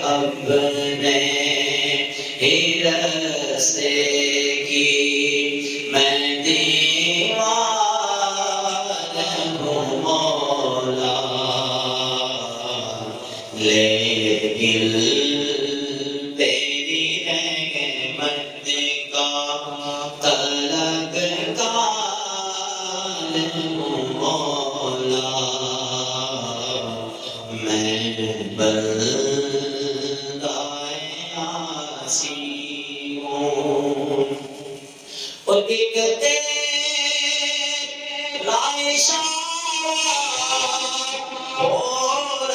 اپنے ہی راستے کی میں دیوانہ ہوں مولا، لیکن تیری رحمت کا طلبگار ہوں مولا، میں اور دیکھتے رائے شاہ اور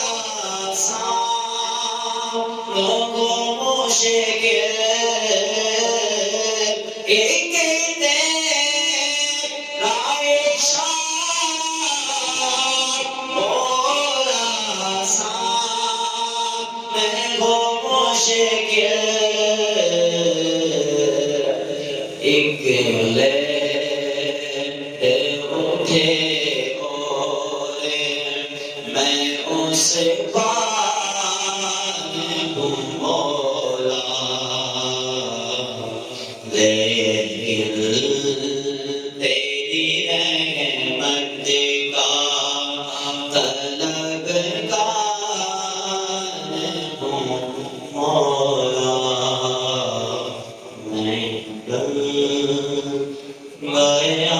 آسان لوگوں مشکل ایک رائے شاہ اور آسان لوگوں مشکل ایک لے اٹھے اور میں اس بات ہوں مولا، لیکن تیری رحمت کا طلبگار ہوں مولا، میں گیا